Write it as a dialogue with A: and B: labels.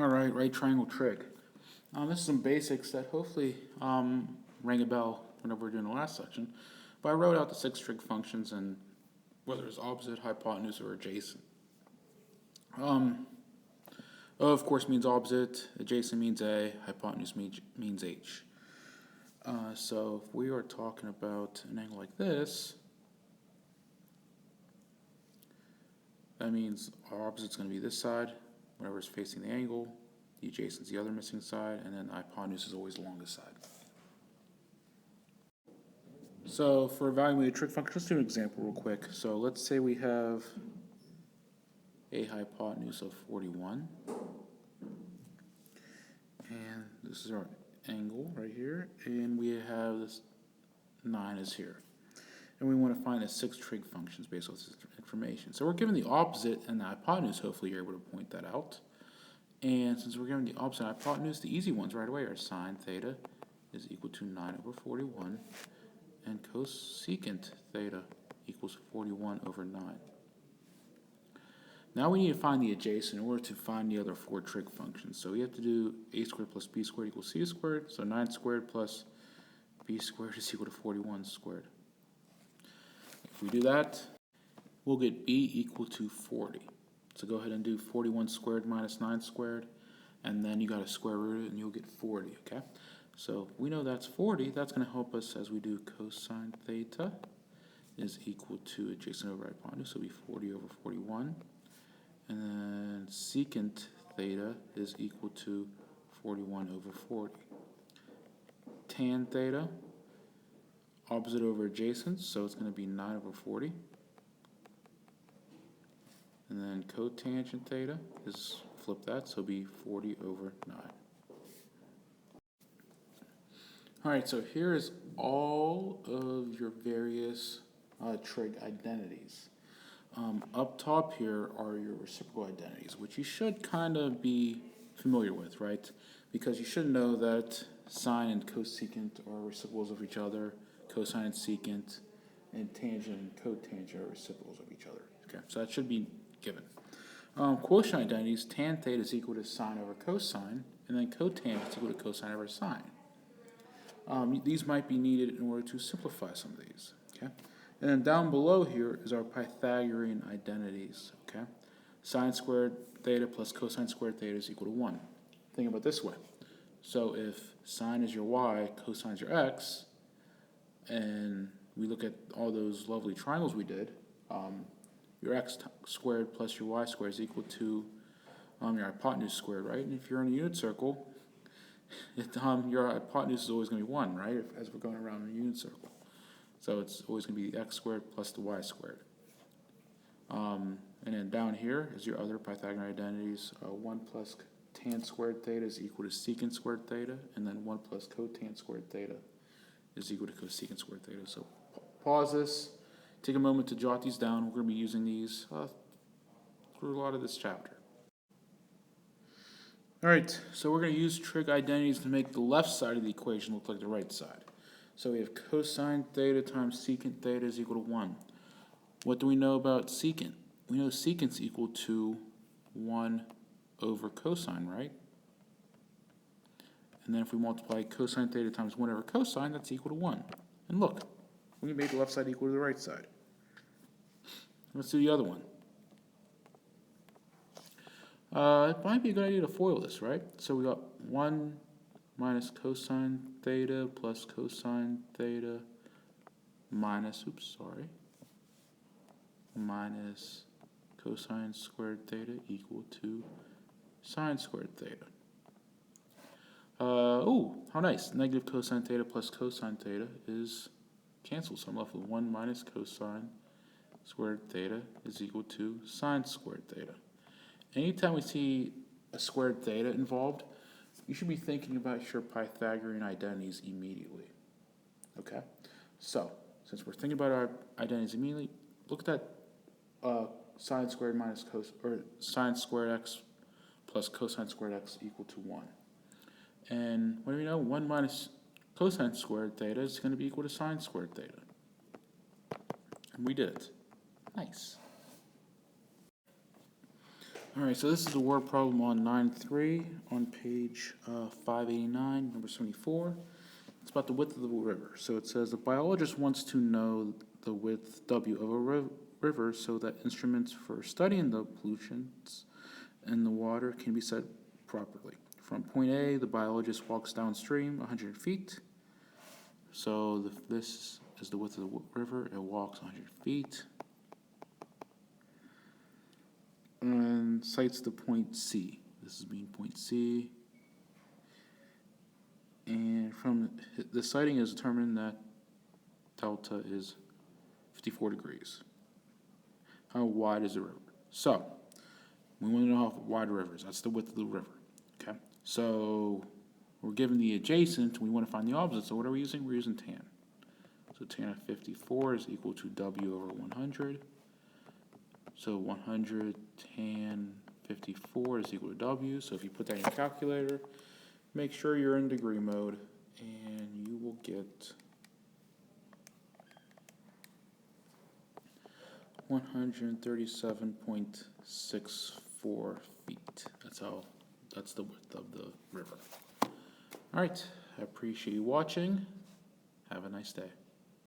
A: Alright, right triangle trig. This is some basics that hopefully rang a bell whenever we were doing the last section. But I wrote out the 6 trig functions and whether it's opposite, hypotenuse, or adjacent. O, of course, means opposite, adjacent means A, hypotenuse means H. So if we are talking about an angle like this, that means our opposite is going to be this side, whenever it's facing the angle, the adjacent is the other missing side, and then the hypotenuse is always along this side. So for evaluating a trig function, let's do an example real quick. So let's say we have a hypotenuse of 41, and this is our angle right here, and we have this 9 is here. And we want to find the 6 trig functions based on this information. So we're given the opposite and the hypotenuse. Hopefully you're able to point that out. And since we're given the opposite and hypotenuse, the easy ones right away are sine theta is equal to 9 over 41, and cosecant theta equals 41 over 9. Now we need to find the adjacent in order to find the other 4 trig functions. So we have to do a squared plus b squared equals c squared. So 9 squared plus b squared is equal to 41 squared. If we do that, we'll get b equal to 40. So go ahead and do 41 squared minus 9 squared, and then you got to square root it and you'll get 40, okay? So we know that's 40. That's going to help us as we do cosine theta is equal to adjacent over hypotenuse, so it'll be 40 over 41. And then secant theta is equal to 41 over 40. Tan theta, opposite over adjacent, so it's going to be 9 over 40. And then cotangent theta is flip that, so it'll be 40 over 9. Alright, so here is all of your various trig identities. Up top here are your reciprocal identities, which you should kind of be familiar with, right? Because you should know that sine and cosecant are reciprocals of each other, cosine and secant, and tangent and cotangent are reciprocals of each other. Okay, so that should be given. Quotient identities, tan theta is equal to sine over cosine, and then cotangent is equal to cosine over sine. These might be needed in order to simplify some of these. Okay, and then down below here is our Pythagorean identities. Okay, sine squared theta plus cosine squared theta is equal to 1. Think about it this way. So if sine is your y, cosine is your x, and we look at all those lovely triangles we did, your x squared plus your y squared is equal to your hypotenuse squared, right? And if you're in a unit circle, your hypotenuse is always going to be 1, right, as we're going around in a unit circle. So it's always going to be the x squared plus the y squared. And then down here is your other Pythagorean identities. 1 plus tan squared theta is equal to secant squared theta, and then 1 plus cotan squared theta is equal to cosecant squared theta. So pause this, take a moment to jot these down. We're going to be using these through a lot of this chapter. Alright, so we're going to use trig identities to make the left side of the equation look like the right side. So we have cosine theta times secant theta is equal to 1. What do we know about secant? We know secant is equal to 1 over cosine, right? And then if we multiply cosine theta times 1 over cosine, that's equal to 1. And look, we made the left side equal to the right side. Let's do the other one. It might be a good idea to FOIL this, right? So we got 1 minus cosine theta plus cosine theta minus cosine squared theta equal to sine squared theta. Oh, how nice. Negative cosine theta plus cosine theta is canceled. So I'm left with 1 minus cosine squared theta is equal to sine squared theta. Anytime we see a squared theta involved, you should be thinking about your Pythagorean identities immediately. Okay? So, since we're thinking about our identities immediately, look at that sine squared minus sine squared x plus cosine squared x equal to 1. And what do we know? 1 minus cosine squared theta is going to be equal to sine squared theta. And we did it. Nice. All right, so this is a word problem on 9.3 on page 589, number 74. It's about the width of the river. So it says, a biologist wants to know the width W of a river so that instruments for studying the pollutants in the water can be set properly. From point A, the biologist walks downstream 100 feet. So this is the width of the river. It walks 100 feet. And cites the point C. This is being point C. And from the citing is determined that delta is 54 degrees. How wide is the river? So, we want to know how wide the river is. That's the width of the river. Okay. So, we're given the adjacent. We want to find the opposite. So, what are we using? We're using tan. So, tan of 54 is equal to W over 100. So 100 tan 54 is equal to W. So if you put that in your calculator, make sure you're in degree mode, and you will get 137.64 feet. That's the width of the river. All right, I appreciate you watching. Have a nice day.